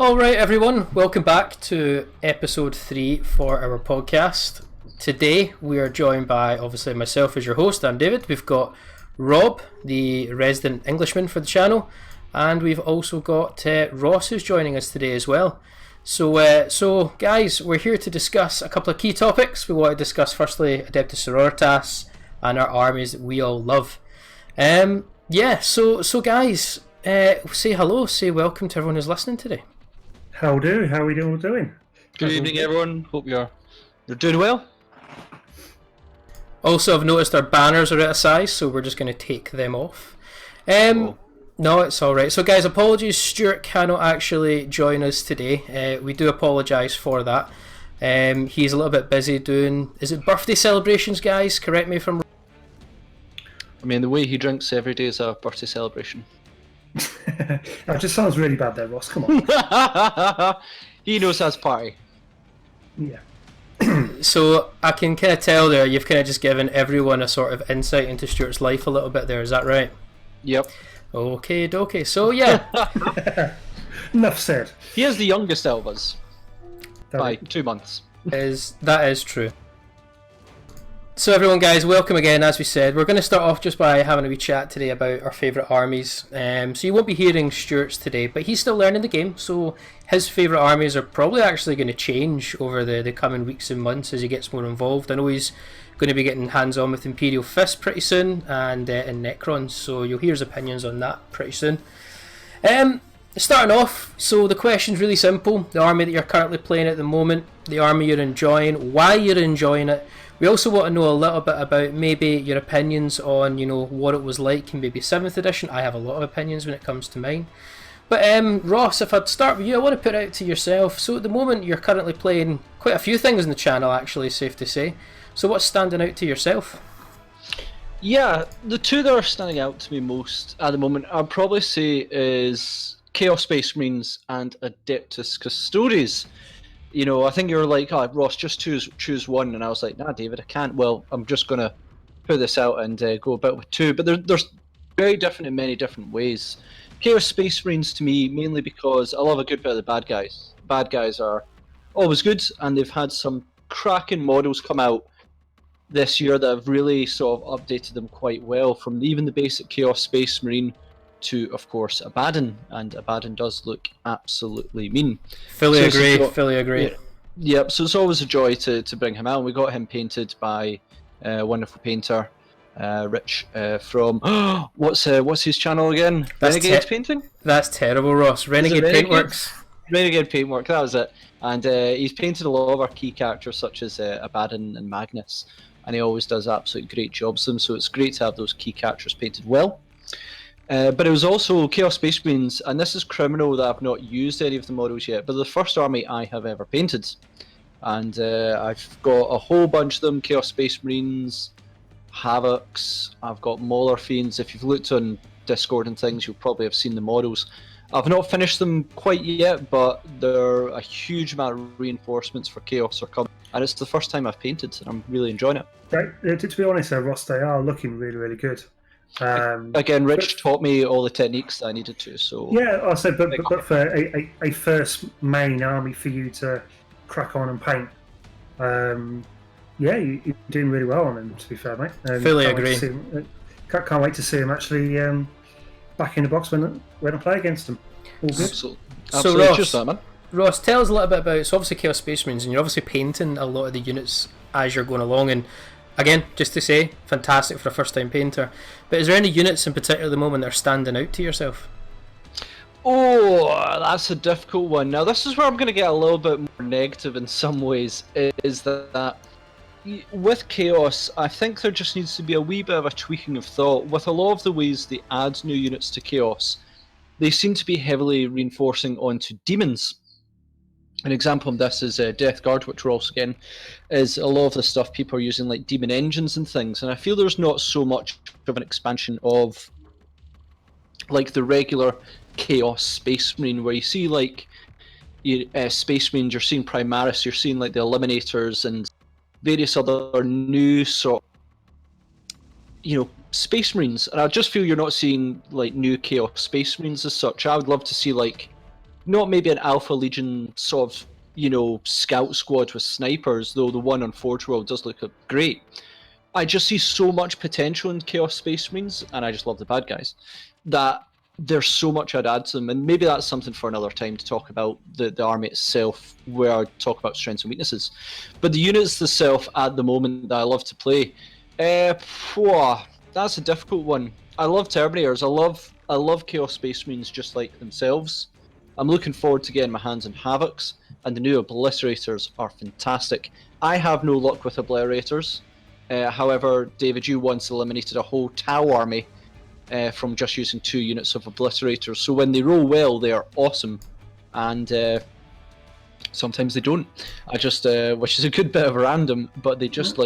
Alright everyone, welcome back to episode 3 for our podcast. Today we are joined by, obviously, myself as your host. I'm David. We've got Rob, the resident Englishman for the channel, and we've also got Ross, who's joining us today as well. So guys, we're here to discuss a couple of key topics. We want to discuss firstly Adeptus Sororitas and our armies that we all love. So guys, say hello, say welcome to everyone who's listening today. How are we all doing? Good evening, everyone. Hope you're doing well. Also, I've noticed our banners are out of size, so we're just going to take them off. No, it's alright. So guys, apologies, Stuart cannot actually join us today. We do apologise for that. He's a little bit busy doing, is it birthday celebrations, guys? Correct me if I'm wrong. I mean, the way he drinks every day is a birthday celebration. That just sounds really bad there, Ross. Come on. He knows that's party. Yeah. So I can kind of tell there, you've kind of just given everyone a sort of insight into Stuart's life a little bit there, is that right? Yep. Okay. So yeah. Enough said. He is the youngest out of us. By 2 months. That is true. So everyone, guys, welcome again. As we said, we're going to start off just by having a wee chat today about our favourite armies. So you won't be hearing Stuart's today, but he's still learning the game, so his favourite armies are probably actually going to change over the coming weeks and months as he gets more involved. I know he's going to be getting hands-on with Imperial Fist pretty soon and Necrons, so you'll hear his opinions on that pretty soon. Starting off, so the question's really simple. The army that you're currently playing at the moment, the army you're enjoying, why you're enjoying it. We also want to know a little bit about maybe your opinions on, what it was like in maybe 7th edition. I have a lot of opinions when it comes to mine. But Ross, if I'd start with you, I want to put it out to yourself. So at the moment you're currently playing quite a few things in the channel, actually, safe to say. So what's standing out to yourself? Yeah, the two that are standing out to me most at the moment, I'd probably say is Chaos Space Marines and Adeptus Custodes. I think you were like, Ross, just choose one, and I was like, nah, David, I can't. Well, I'm just going to put this out and go about with two, but there's very different in many different ways. Chaos Space Marines to me, mainly because I love a good bit of the bad guys. Bad guys are always good, and they've had some cracking models come out this year that have really sort of updated them quite well, from even the basic Chaos Space Marine to, of course, Abaddon, and Abaddon does look absolutely mean. Fully agree. Yep, so it's always a joy to bring him out, and we got him painted by a wonderful painter, Rich, from, what's his channel again? Renegade Painting? That's terrible, Ross. Renegade Paintworks. Renegade Paintwork, that was it. And he's painted a lot of our key characters, such as Abaddon and Magnus, and he always does absolutely great jobs of them, so it's great to have those key characters painted well. But it was also Chaos Space Marines, and this is criminal that I've not used any of the models yet, but the first army I have ever painted. And I've got a whole bunch of them: Chaos Space Marines, Havocs, I've got Mauler Fiends. If you've looked on Discord and things, you'll probably have seen the models. I've not finished them quite yet, but there are a huge amount of reinforcements for Chaos are coming, and it's the first time I've painted, and I'm really enjoying it. Right, to be honest, Ross, they are looking really, really good. Again, Rich taught me all the techniques that I needed to. So yeah, I said, but for a first main army for you to crack on and paint, you're doing really well on them. To be fair, mate. Fully agree. Can't wait to see him actually back in the box when I play against them. All good. Absolutely. So Ross, tell us a little bit about. So obviously Chaos Space Marines, and you're obviously painting a lot of the units as you're going along, and again, just to say, fantastic for a first-time painter. But is there any units in particular at the moment that are standing out to yourself? Oh, that's a difficult one. Now, this is where I'm going to get a little bit more negative in some ways, is that with Chaos, I think there just needs to be a wee bit of a tweaking of thought. With a lot of the ways they add new units to Chaos, they seem to be heavily reinforcing onto demons. An example of this is Death Guard, which we're also getting, is a lot of the stuff people are using like demon engines and things, and I feel there's not so much of an expansion of like the regular Chaos Space Marine, where you see like Space Marines, you're seeing Primaris, you're seeing like the Eliminators and various other new sort of, Space Marines, and I just feel you're not seeing like new Chaos Space Marines as such. I would love to see like not maybe an Alpha Legion sort of, scout squad with snipers, though the one on Forge World does look great. I just see so much potential in Chaos Space Marines, and I just love the bad guys, that there's so much I'd add to them, and maybe that's something for another time to talk about the army itself, where I talk about strengths and weaknesses. But the units themselves at the moment that I love to play, that's a difficult one. I love Terminators. I love Chaos Space Marines just like themselves. I'm looking forward to getting my hands on Havocs, and the new Obliterators are fantastic. I have no luck with Obliterators. However, David, you once eliminated a whole Tau army from just using 2 units of Obliterators. So when they roll well, they are awesome, and sometimes they don't. Which is a good bit of random, but they just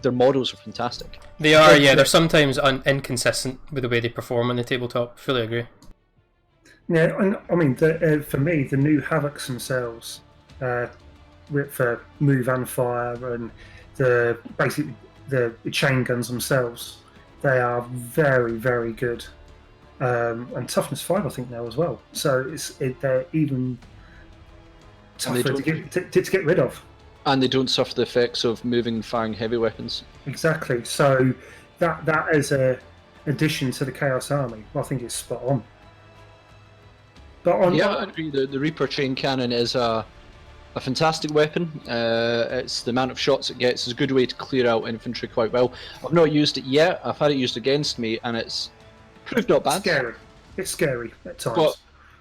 their models are fantastic. They are, yeah. They're sometimes inconsistent with the way they perform on the tabletop. Fully agree. Yeah, and I mean, for me, the new Havocs themselves, for move and fire, and the chain guns themselves, they are very, very good, and toughness 5, I think, now as well. So they're even tougher to get rid of. And they don't suffer the effects of moving and firing heavy weapons. Exactly. So that is a addition to the Chaos Army. I think it's spot on. But I agree. The Reaper chain cannon is a fantastic weapon. It's the amount of shots it gets is a good way to clear out infantry quite well. I've not used it yet. I've had it used against me, and it's proved not bad. It's scary at times. But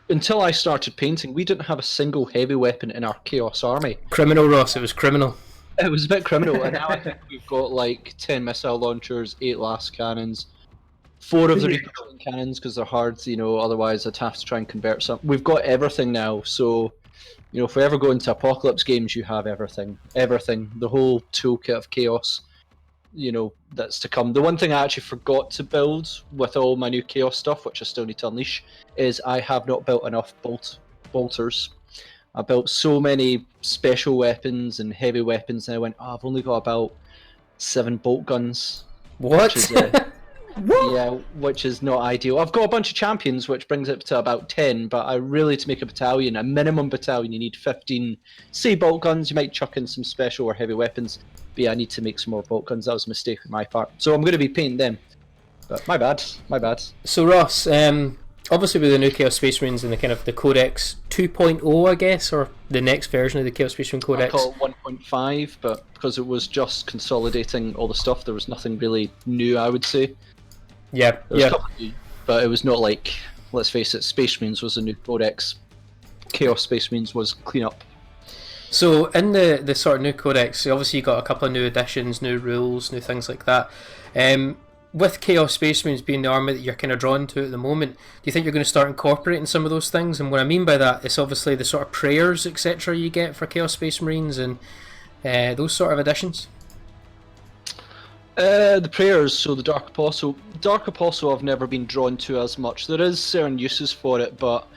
until I started painting, we didn't have a single heavy weapon in our Chaos Army. Criminal, Ross. It was criminal. It was a bit criminal, and now I think we've got like 10 missile launchers, 8 last cannons, 4 of the Reaper cannons because they're hard. Otherwise I'd have to try and convert some. We've got everything now, so if we ever go into Apocalypse games, you have everything, the whole toolkit of Chaos. That's to come. The one thing I actually forgot to build with all my new Chaos stuff, which I still need to unleash, is I have not built enough bolters. I built so many special weapons and heavy weapons, and I went, I've only got about 7 bolt guns. What? Which is, yeah, which is not ideal. I've got a bunch of champions, which brings it to about 10, but to make a minimum battalion, you need 15, say, bolt guns. You might chuck in some special or heavy weapons. But yeah, I need to make some more bolt guns. That was a mistake on my part. So I'm going to be painting them. But my bad. So Ross, obviously with the new Chaos Space Marines and the kind of the Codex 2.0, I guess, or the next version of the Chaos Space Marine Codex. I call it 1.5, but because it was just consolidating all the stuff, there was nothing really new, I would say. Yeah. But it was not like, let's face it, Space Marines was a new Codex. Chaos Space Marines was clean-up. So in the sort of new codex, obviously you got a couple of new additions, new rules, new things like that. With Chaos Space Marines being the army that you're kind of drawn to at the moment, do you think you're going to start incorporating some of those things? And what I mean by that is obviously the sort of prayers, etc. you get for Chaos Space Marines and those sort of additions? The prayers, so the Dark Apostle. Dark Apostle I've never been drawn to as much. There is certain uses for it, but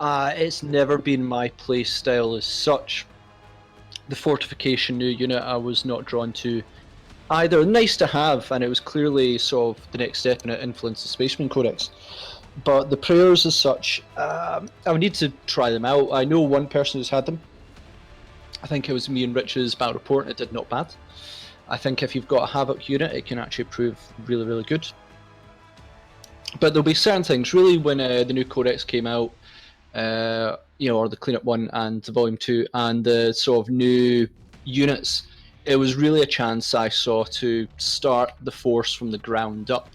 it's never been my play style as such. The Fortification new unit I was not drawn to either. Nice to have, and it was clearly sort of the next step in it, influenced the Space Marine Codex. But the prayers as such, I would need to try them out. I know one person who's had them. I think it was me and Rich's battle report, and it did not bad. I think if you've got a Havoc unit, it can actually prove really, really good. But there'll be certain things, really, when the new Codex came out, or the cleanup one and the volume 2 and the sort of new units, it was really a chance I saw to start the force from the ground up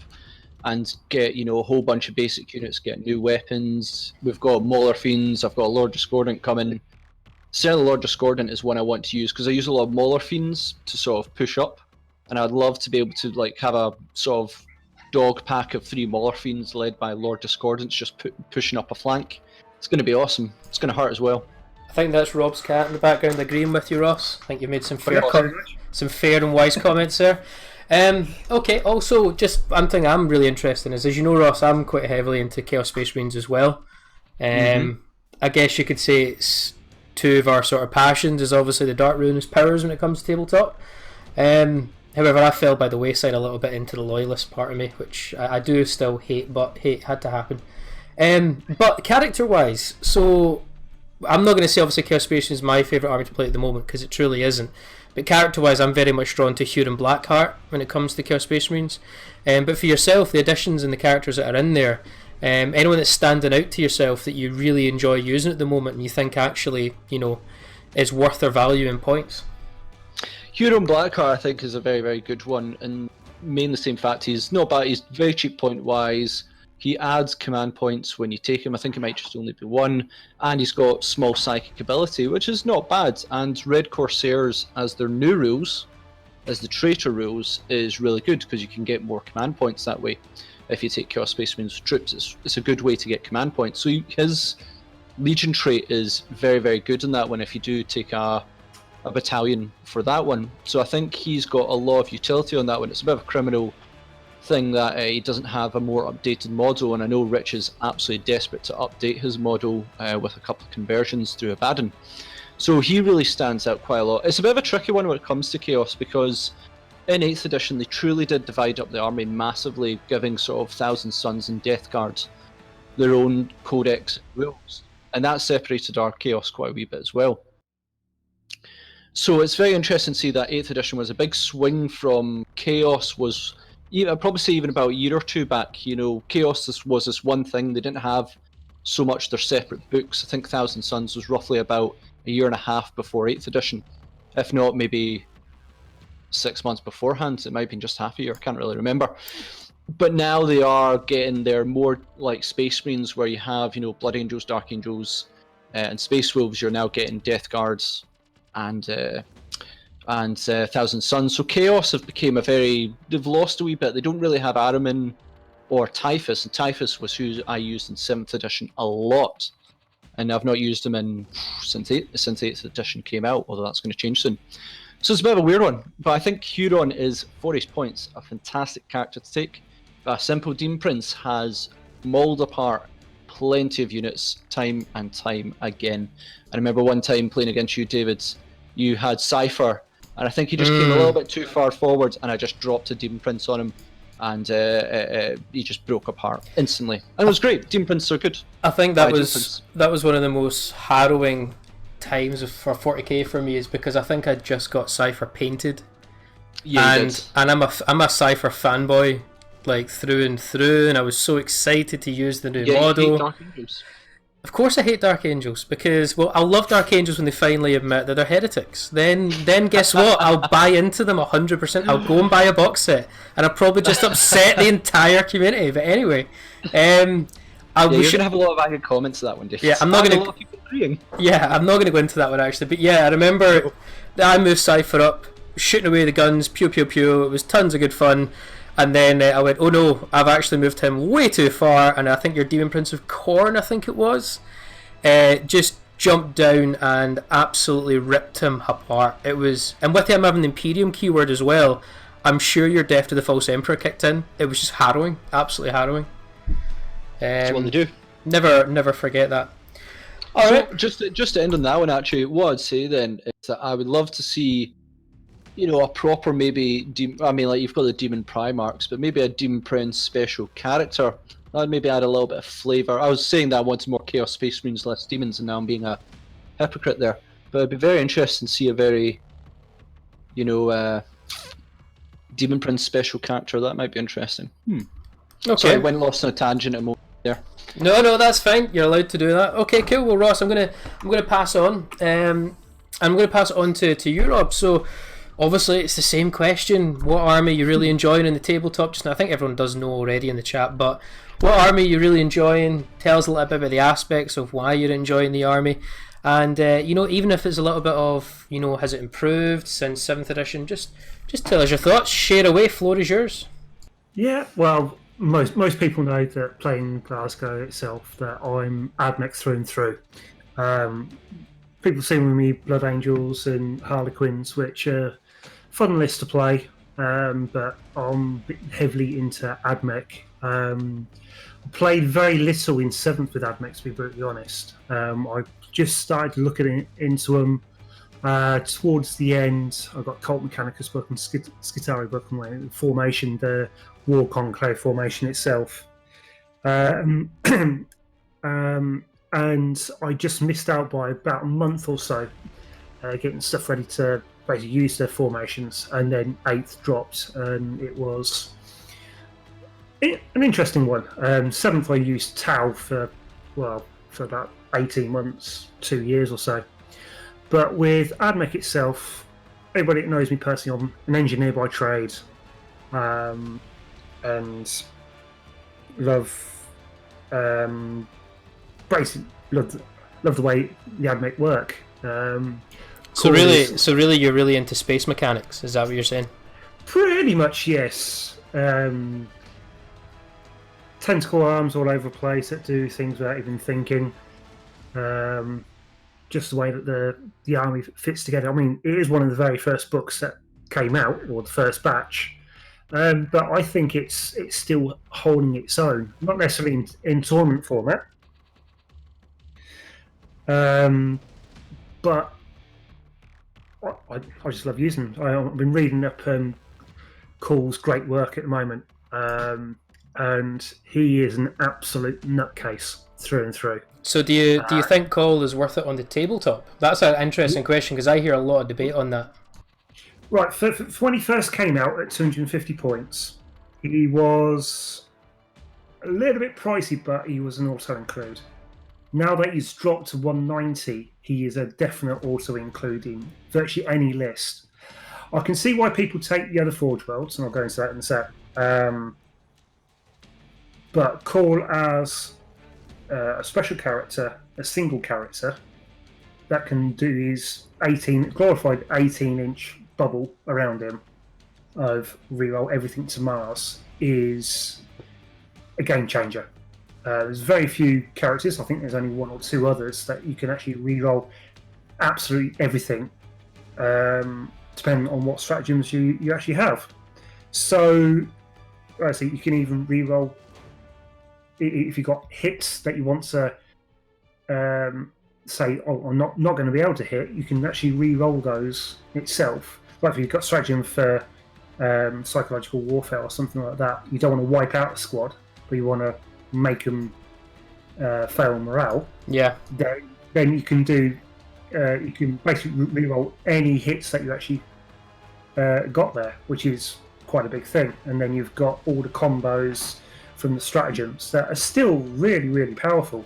and get a whole bunch of basic units, get new weapons. We've got Mauler Fiends, I've got a Lord Discordant coming. Certainly Lord Discordant is one I want to use because I use a lot of Mauler Fiends to sort of push up, and I'd love to be able to have a sort of dog pack of 3 Mauler Fiends led by Lord Discordants just pushing up a flank. It's going to be awesome. It's going to hurt as well. I think that's Rob's cat in the background agreeing with you, Ross. I think you made some fair and wise comments there. Okay, also, just one thing I'm really interested in is, as you know, Ross, I'm quite heavily into Chaos Space Marines as well. I guess you could say it's 2 of our sort of passions is obviously the Dark Ruinous Powers when it comes to tabletop. However, I fell by the wayside a little bit into the Loyalist part of me, which I do still hate, but hate had to happen. But character-wise, so I'm not going to say obviously Chaos Space Marine is my favourite army to play at the moment, because it truly isn't. But character-wise, I'm very much drawn to Huron Blackheart when it comes to Chaos Space Marines. But for yourself, the additions and the characters that are in there, anyone that's standing out to yourself that you really enjoy using at the moment and you think actually, is worth their value in points? Huron Blackheart, I think, is a very, very good one, and mainly the same fact he's not bad. He's very cheap point-wise. He adds command points when you take him. I think it might just only be one. And he's got small psychic ability, which is not bad. And Red Corsairs, as their new rules, as the traitor rules, is really good because you can get more command points that way. If you take Chaos Space Marines troops, it's a good way to get command points. So his Legion trait is very, very good in that one if you do take a battalion for that one. So I think he's got a lot of utility on that one. It's a bit of a criminal thing that he doesn't have a more updated model, and I know Rich is absolutely desperate to update his model with a couple of conversions through Abaddon. So he really stands out quite a lot. It's a bit of a tricky one when it comes to Chaos, because in 8th edition they truly did divide up the army massively, giving sort of Thousand Sons and Death Guards their own codex rules, and that separated our Chaos quite a wee bit as well. So it's very interesting to see that 8th edition was a big swing from Chaos. Was I'd probably say even about a year or two back, Chaos was this one thing. They didn't have so much their separate books. I think Thousand Sons was roughly about a year and a half before 8th edition, if not maybe 6 months beforehand. It might have been just half a year, I can't really remember. But now they are getting their more like Space Marines, where you have Blood Angels, Dark Angels, and Space Wolves. You're now getting Death Guards and Thousand Sons. So Chaos have become they've lost a wee bit. They don't really have Aramin or Typhus, and Typhus was who I used in 7th edition a lot, and I've not used them since 8th edition came out, although that's going to change soon. So it's a bit of a weird one, but I think Huron is, for his points, a fantastic character to take. A simple Demon Prince has mauled apart plenty of units time and time again. I remember one time playing against you, David, you had Cypher, and I think he just came a little bit too far forward, and I just dropped a Demon Prince on him, and he just broke apart instantly. And it was great. Demon Prince are good. I think that was one of the most harrowing times for 40k for me, is because I think I just got Cypher painted. Yeah, and I'm a Cypher fanboy, like through and through, and I was so excited to use the new model. You hate Dark Angels. Of course I hate Dark Angels, because, well, I'll love Dark Angels when they finally admit that they're heretics. Then guess what? I'll buy into them 100%. I'll go and buy a box set, and I'll probably just upset the entire community. But anyway, you're gonna have a lot of angry comments to that one, Dave. Yeah, I'm not gonna. Yeah, I'm not gonna go into that one actually. But yeah, I remember that I moved Cypher up, shooting away the guns, pew pew pew. It was tons of good fun. And then I went, oh no, I've actually moved him way too far, and I think your Demon Prince of Khorne, I think it was, just jumped down and absolutely ripped him apart. It was, and with him having the Imperium keyword as well, I'm sure your Death to the False Emperor kicked in. It was just harrowing, absolutely harrowing. That's what they do. Never forget that. All right. Just to end on that one, actually, what I'd say then is that I would love to see, a proper maybe, like you've got the Demon Primarchs, but maybe a Demon Prince special character. That'd maybe add a little bit of flavour. I was saying that I wanted more Chaos Space Marines, less demons, and now I'm being a hypocrite there. But it'd be very interesting to see a very, Demon Prince special character. That might be interesting. Okay. Sorry, I went lost on a tangent a moment there. No, that's fine. You're allowed to do that. Okay, cool. Well, Ross, I'm gonna pass on. I'm gonna pass it on to you, Rob. So, obviously, it's the same question. What army are you really enjoying in the tabletop just now? I think everyone does know already in the chat, but what army are you really enjoying? Tell us a little bit about the aspects of why you're enjoying the army. And, even if it's a little bit of, has it improved since 7th edition? Just tell us your thoughts. Share away. Floor is yours. Yeah, well, most people know that playing Glasgow itself, that I'm Admech through and through. People see with me Blood Angels and Harlequins, which are fun lists to play, but I'm heavily into Admech. I played very little in 7th with Admech, to be brutally honest. I just started looking into them towards the end. I got Cult Mechanicus book and Skitari book and formation, the War Conclave formation itself. And and I just missed out by about a month or so, getting stuff ready to basically use their formations, and then 8th dropped, and it was an interesting one. 7th I used Tau for about 18 months, 2 years or so. But with AdMech itself, everybody that knows me personally, I'm an engineer by trade, and love basically love the way the AdMech work. So really, you're really into space mechanics. Is that what you're saying? Pretty much, yes. Tentacle arms all over the place that do things without even thinking. Just the way that the army fits together. I mean, it is one of the very first books that came out, or the first batch. But I think it's still holding its own. Not necessarily in tournament format. But I just love using them. I've been reading up Cole's great work at the moment. And he is an absolute nutcase through and through. So do you think Cole is worth it on the tabletop? That's an interesting question, because I hear a lot of debate on that. Right, for when he first came out at 250 points, he was a little bit pricey, but he was an auto-include. Now that he's dropped to 190, he is a definite auto-include in virtually any list. I can see why people take the other Forge Worlds, and I'll go into that in a sec. But Cole as a special character, a single character, that can do his glorified 18-inch bubble around him of reroll everything to Mars is a game changer. There's very few characters, I think there's only 1 or 2 others, that you can actually reroll absolutely everything, depending on what stratagems you actually have. So, you can even reroll if you've got hits that you want to say, I'm not going to be able to hit, you can actually re-roll those itself. Like if you've got stratagem for psychological warfare or something like that, you don't want to wipe out a squad, but you want to make them fail morale. Yeah. Then you can do, you can basically re-roll any hits that you actually got there, which is quite a big thing. And then you've got all the combos from the stratagems that are still really, really powerful.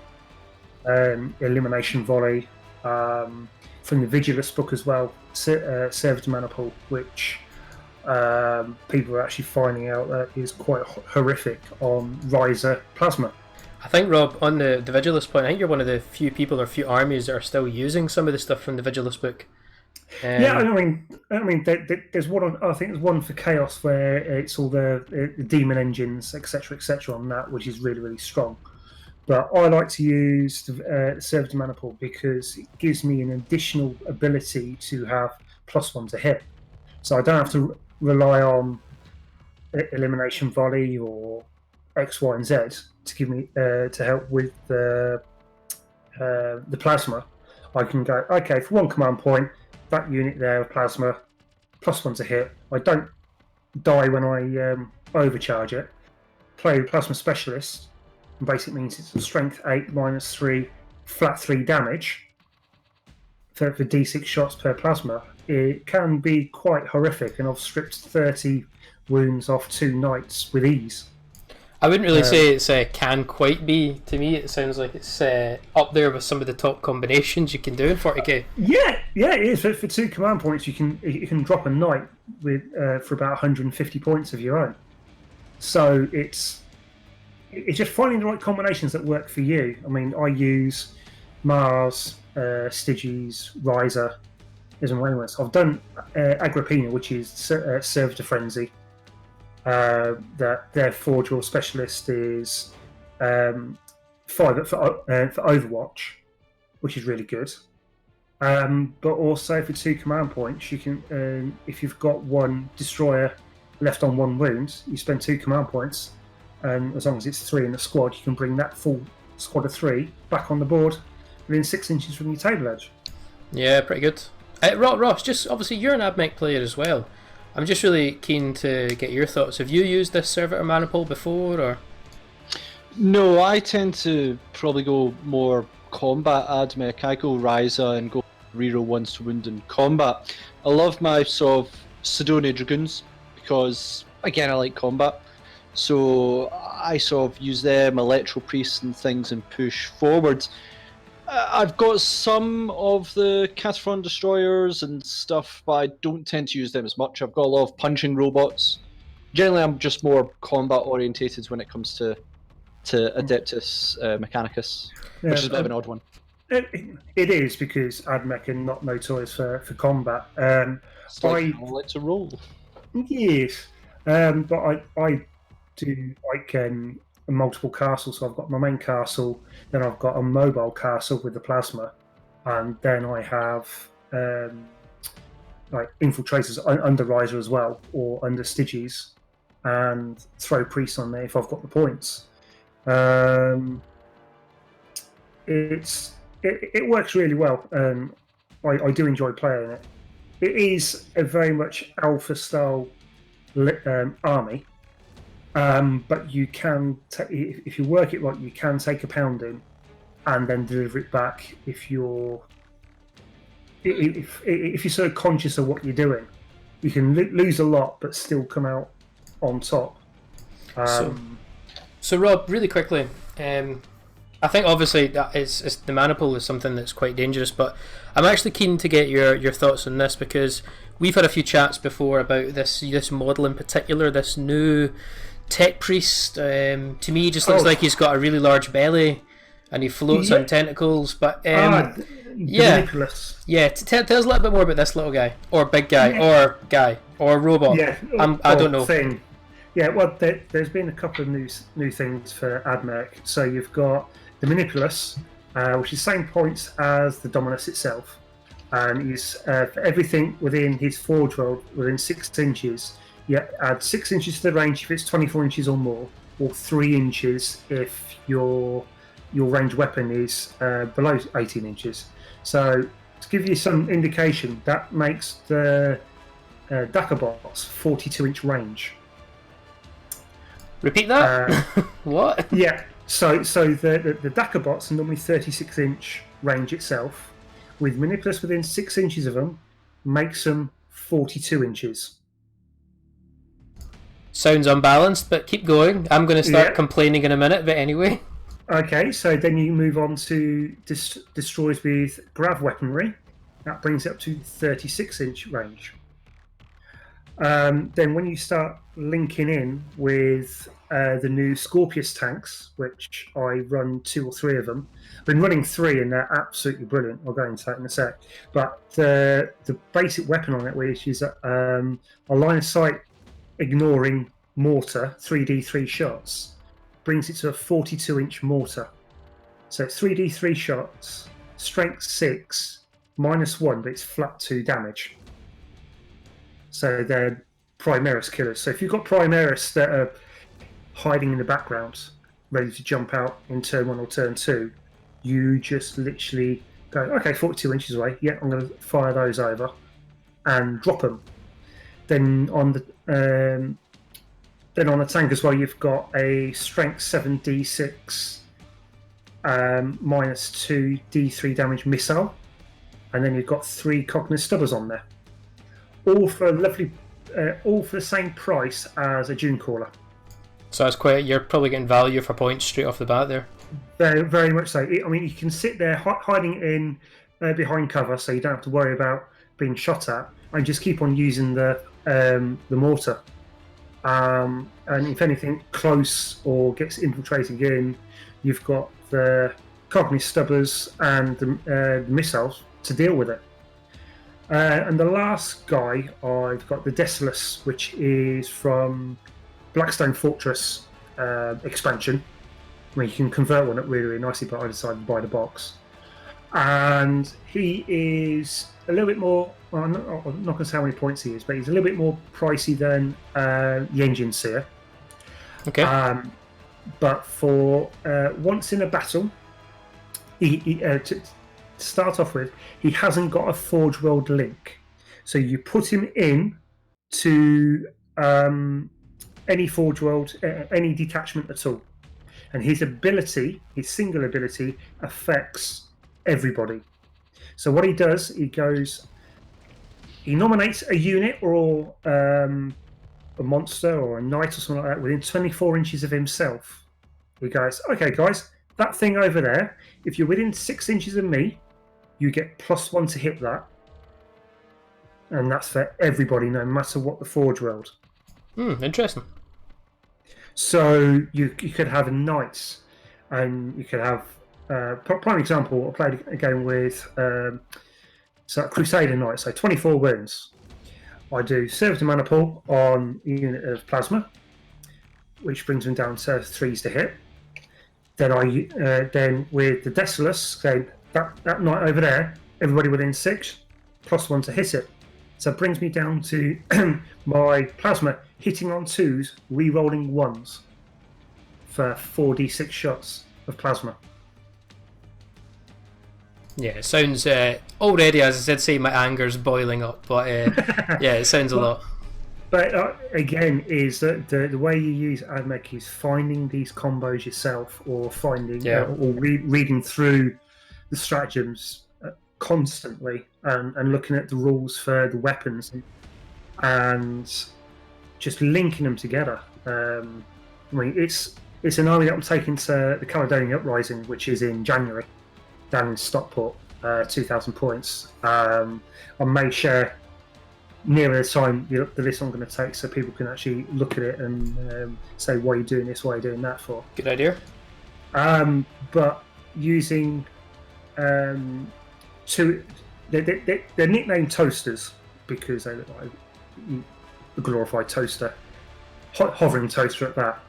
Elimination volley, from the Vigilus book as well, Servitor Maniple, which people are actually finding out that is quite horrific on Riser Plasma. I think, Rob, on the Vigilus point, I think you're one of the few people or few armies that are still using some of the stuff from the Vigilus book. Yeah, I mean, there's one. I think there's one for Chaos where it's all the demon engines, etc., on that, which is really, really strong. But I like to use the Servitor Maniple because it gives me an additional ability to have +1 to hit, so I don't have to rely on elimination volley or X, Y, and Z to give me to help with the plasma. I can go, okay, for 1 command point, that unit there of plasma, +1 to hit. I don't die when I overcharge it. Play with Plasma Specialist, and basically means it's a strength 8 -3 flat 3 damage for D6 shots per plasma. It can be quite horrific, and I've stripped 30 wounds off 2 knights with ease. I wouldn't really say it's can quite be. To me, it sounds like it's up there with some of the top combinations you can do in 40k. Yeah, it is. For 2 command points, you can drop a knight with for about 150 points of your own. So it's just finding the right combinations that work for you. I mean, I use Mars, Styges, Riser, as and when I've done Agrippina, which is Servitor Frenzy. That their Forge World Specialist is 5 for Overwatch, which is really good. But also for 2 command points, you can, if you've got 1 destroyer left on 1 wound, you spend 2 command points, and as long as it's 3 in the squad, you can bring that full squad of 3 back on the board within 6 inches from your table edge. Yeah, pretty good. Ross, just obviously you're an AdMech player as well. I'm just really keen to get your thoughts. Have you used this Servitor Maniple before, or? No, I tend to probably go more combat admech. I go Ryza and go reroll 1 to wound in combat. I love my sort of Sidonia Dragoons because, again, I like combat. So I sort of use them, Electro Priests and things, and push forward. I've got some of the Cataphrone Destroyers and stuff, but I don't tend to use them as much. I've got a lot of punching robots. Generally, I'm just more combat orientated when it comes to Adeptus Mechanicus, which is a bit of an odd one. It is, because Admech are not notorious for combat. It's like I like to roll. Yes, but I do like multiple castles. So I've got my main castle, then I've got a mobile castle with the plasma, and then I have like infiltrators under Riser as well, or under Styges, and throw priests on there if I've got the points. It works really well. I do enjoy playing it. It is a very much alpha style army, but you can if you work it right, you can take a pounding and then deliver it back if you're sort of conscious of what you're doing. You can lose a lot but still come out on top. So Rob, really quickly, I think obviously that is the maniple is something that's quite dangerous, but I'm actually keen to get your thoughts on this, because we've had a few chats before about this model in particular, this new tech priest. To me, he just looks like he's got a really large belly and he floats on tentacles. But Manipulous. Yeah. Tell us a little bit more about this little guy, or big guy, or robot. Yeah, I don't know. Thing. Yeah, well, there's been a couple of new things for Admech. So you've got the Manipulus, which is the same points as the Dominus itself, and he's for everything within his forge world within 6 inches. You add 6 inches to the range if it's 24 inches or more, or 3 inches if your ranged weapon is below 18 inches. So to give you some indication, that makes the Dakabots 42-inch range. Repeat that. What? Yeah. So the Dakabots are normally 36-inch range itself. With Manipulus within 6 inches of them, makes them 42 inches. Sounds unbalanced, but keep going. I'm going to start complaining in a minute, but anyway. Okay, so then you move on to destroys with grav weaponry. That brings it up to 36-inch range. Then when you start linking in with the new Scorpius tanks, which I run 2 or 3 of them. I've been running 3 and they're absolutely brilliant. I'll go into that in a sec. But the basic weapon on it, which is a line of sight ignoring mortar, 3d3 shots, brings it to a 42-inch mortar. So it's 3d3 shots, strength 6, -1, but it's flat 2 damage. So they're Primaris killers. So if you've got Primaris that are hiding in the background, ready to jump out in turn 1 or turn 2, you just literally go, okay, 42 inches away, yeah, I'm going to fire those over and drop them. Then on the tank as well, you've got a strength 7 d6 -2 d3 damage missile, and then you've got 3 Cognis Stubbers on there, all for the same price as a Dune Caller. So that's quite. You're probably getting value for points straight off the bat there. Very, very much so. I mean, you can sit there hiding in behind cover, so you don't have to worry about being shot at, and just keep on using the mortar. And if anything close or gets infiltrated in, you've got the Cognis Stubbers and the missiles to deal with it. And the last guy, I've got the Desolus, which is from Blackstone Fortress expansion, where you can convert one up really, really nicely, but I decided to buy the box. And he is a little bit more, well, I'm not going to say how many points he is, but he's a little bit more pricey than the Engine Seer. Okay. But for once in a battle, to start off with, he hasn't got a Forge World link. So you put him in to any Forge World, any detachment at all. And his ability, his single ability, affects everybody. So what he does, he nominates a unit or a monster or a knight or something like that within 24 inches of himself. He goes, okay, guys, that thing over there, if you're within 6 inches of me, you get +1 to hit that. And that's for everybody, no matter what the Forge rolled. Interesting. So you could have knights, and you could have prime example. I played a game with Crusader Knight, so 24 wounds. I do Servitor Mana Pool on a unit of plasma, which brings them down to 3s to hit. Then then with the Desolus, so that knight over there, everybody within 6, +1 to hit it. So it brings me down to my plasma hitting on 2s, re-rolling 1s for 4d6 shots of plasma. Yeah, it sounds already, as I said, say my anger's boiling up, but yeah, it sounds a lot. But again, is that the way you use AdMech is finding these combos yourself, or finding or reading through the stratagems constantly, and looking at the rules for the weapons and just linking them together. I mean, it's an army that I'm taking to the Caledonian Uprising, which is in January, down in Stockport, 2,000 points. I may share nearer the time the list I'm going to take, so people can actually look at it and say, why are you doing this, why are you doing that for? Good idea. But using they're nicknamed toasters because they look like a glorified toaster, hovering toaster at that.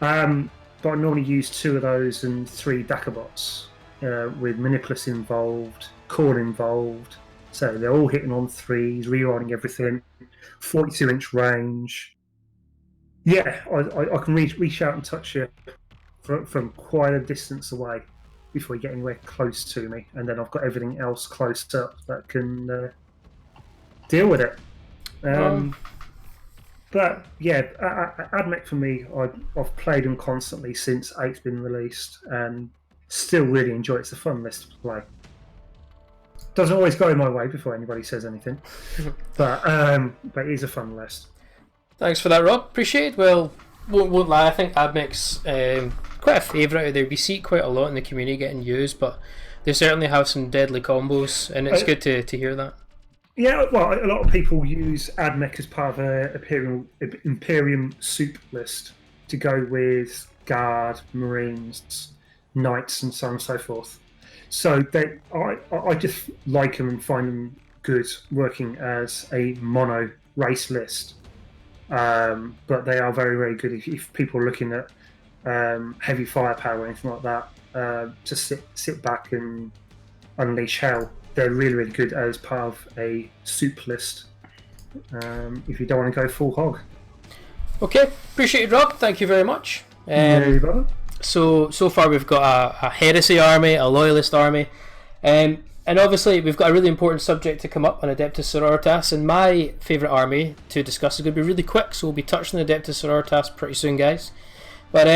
But I normally use 2 of those and 3 Dakabots with Manipulus involved, Core involved. So they're all hitting on 3s, rerolling everything, 42-inch range. Yeah, I can reach out and touch you from quite a distance away before you get anywhere close to me, and then I've got everything else close up that can deal with it. But yeah, AdMech for me, I've played them constantly since 8's been released, and still really enjoy it. It's a fun list to play. Doesn't always go my way before anybody says anything, but it is a fun list. Thanks for that, Rob. Appreciate it. Well, won't lie, I think AdMech's quite a favourite out there. We see it quite a lot in the community getting used, but they certainly have some deadly combos, and it's good to hear that. Yeah, well, a lot of people use AdMech as part of an Imperium soup list to go with Guard, Marines, Knights, and so on and so forth. So I just like them and find them good working as a mono race list. But they are very, very good if people are looking at heavy firepower or anything like that, to sit back and unleash hell. They're really, really good as part of a soup list, if you don't want to go full hog. Okay, appreciate it, Rob. Thank you very much. No, so far we've got a heresy army, a loyalist army, and obviously we've got a really important subject to come up on Adeptus Sororitas, and my favourite army to discuss is going to be really quick, so we'll be touching Adeptus Sororitas pretty soon, guys. But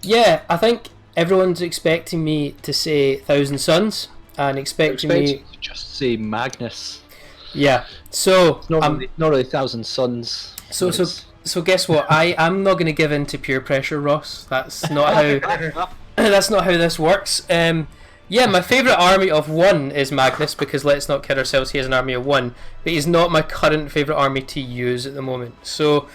yeah, I think everyone's expecting me to say Thousand Suns, and expecting me to just say Magnus. Yeah, so not really Thousand Suns. So guess what? I'm not going to give in to peer pressure, Ross. That's not how that's not how this works. Yeah, my favourite army of 1 is Magnus, because let's not kid ourselves, he has an army of 1, but he's not my current favourite army to use at the moment. So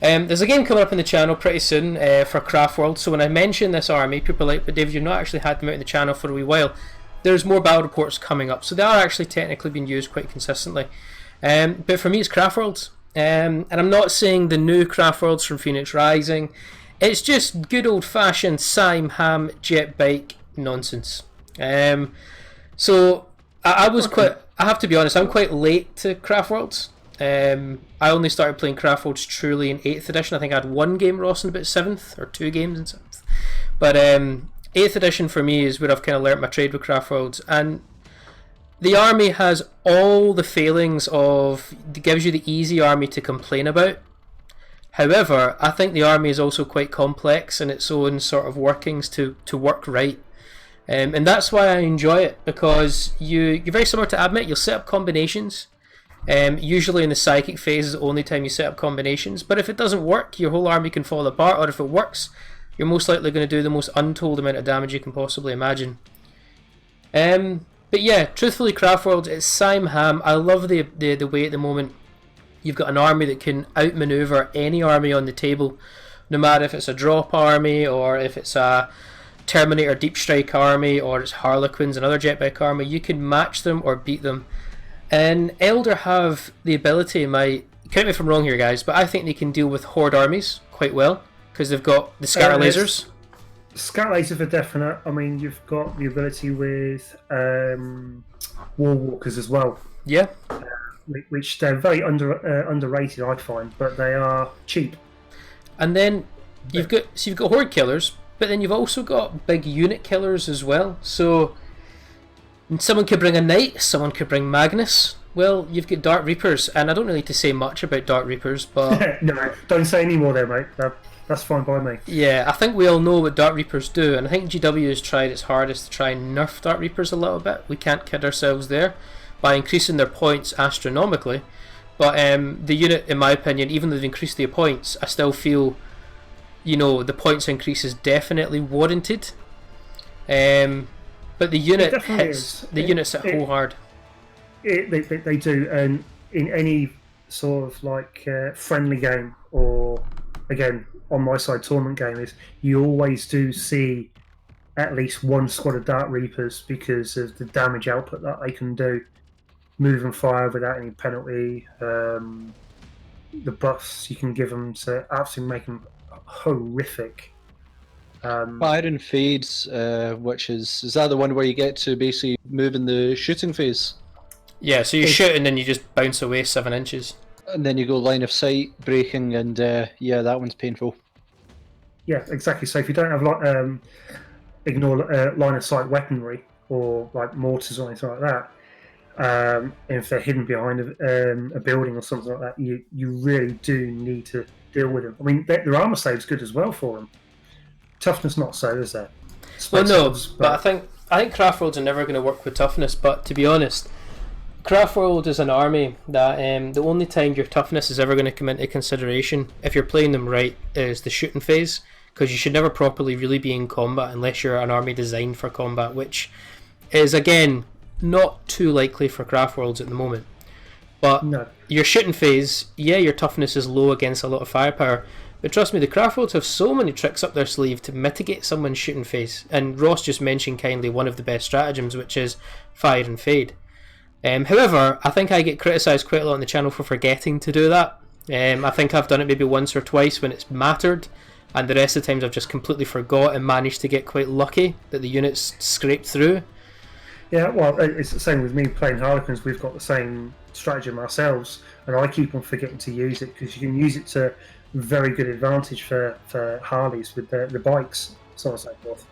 there's a game coming up in the channel pretty soon for Craft World, so when I mention this army, people are like, but David, you've not actually had them out in the channel for a wee while. There's more battle reports coming up, so they are actually technically being used quite consistently. But for me, it's Craft Worlds. And I'm not saying the new Craft Worlds from Phoenix Rising. It's just good old-fashioned Sime Ham jet bike nonsense. So I have to be honest, I'm quite late to Craft Worlds. I only started playing Craft Worlds truly in 8th edition. I think I had 1 game, Ross, in about 7th, or 2 games in 7th. But 8th edition for me is where I've kind of learnt my trade with Craft Worlds, and the army has all the failings of, it gives you the easy army to complain about. However, I think the army is also quite complex in its own sort of workings to work right. And that's why I enjoy it, because you're very similar to Admit. You'll set up combinations. Usually in the psychic phase is the only time you set up combinations, but if it doesn't work, your whole army can fall apart, or if it works, you're most likely going to do the most untold amount of damage you can possibly imagine. But yeah, truthfully, Craftworld, it's Sim Ham. I love the way at the moment you've got an army that can outmaneuver any army on the table, no matter if it's a drop army, or if it's a Terminator Deep Strike army, or it's Harlequins, another jetpack army. You can match them or beat them. And Elder have the ability, correct me if I'm wrong here, guys, but I think they can deal with Horde armies quite well, because they've got the scatter lasers. Scatter laser for definite. I mean, you've got the ability with War Walkers as well. Yeah. Which they're very underrated, I find, but they are cheap. And then you've got Horde killers, but then you've also got big unit killers as well. So someone could bring a Knight, someone could bring Magnus. Well, you've got Dark Reapers, and I don't really need to say much about Dark Reapers, but no, don't say any more there, mate. That's fine by me. Yeah, I think we all know what Dark Reapers do, and I think GW has tried its hardest to try and nerf Dark Reapers a little bit. We can't kid ourselves there by increasing their points astronomically. But the unit, in my opinion, even though they've increased their points, I still feel, the points increase is definitely warranted. But the unit hits whole hard. They do, and in any sort of friendly game, or again on my side tournament game, is you always do see at least one squad of Dark Reapers because of the damage output that they can do, move and fire without any penalty, the buffs you can give them to absolutely make them horrific. Fire and Fades, which is that the one where you get to basically move in the shooting phase? Yeah, so you shoot and then you just bounce away 7 inches. And then you go line of sight, breaking, and yeah, that one's painful. Yeah, exactly. So if you don't have ignore line of sight weaponry, or mortars or anything like that, and if they're hidden behind a building or something like that, you really do need to deal with them. I mean, their armor save's good as well for them. Toughness not so, is there? Well, no, but I think Craftworlds are never going to work with toughness. But to be honest, Craftworld is an army that the only time your toughness is ever going to come into consideration, if you're playing them right, is the shooting phase, because you should never properly really be in combat unless you're an army designed for combat, which is, again, not too likely for Craftworlds at the moment. But no. Your shooting phase, yeah, your toughness is low against a lot of firepower, but trust me, the Craftworlds have so many tricks up their sleeve to mitigate someone's shooting phase. And Ross just mentioned kindly one of the best stratagems, which is fire and fade. However, I think I get criticised quite a lot on the channel for forgetting to do that. I think I've done it maybe once or twice when it's mattered, and the rest of the times I've just completely forgot and managed to get quite lucky that the units scraped through. Yeah, well, it's the same with me playing Harlequins. We've got the same stratagem ourselves, and I keep on forgetting to use it, because you can use it to very good advantage for Harleys with the bikes, so on and so forth.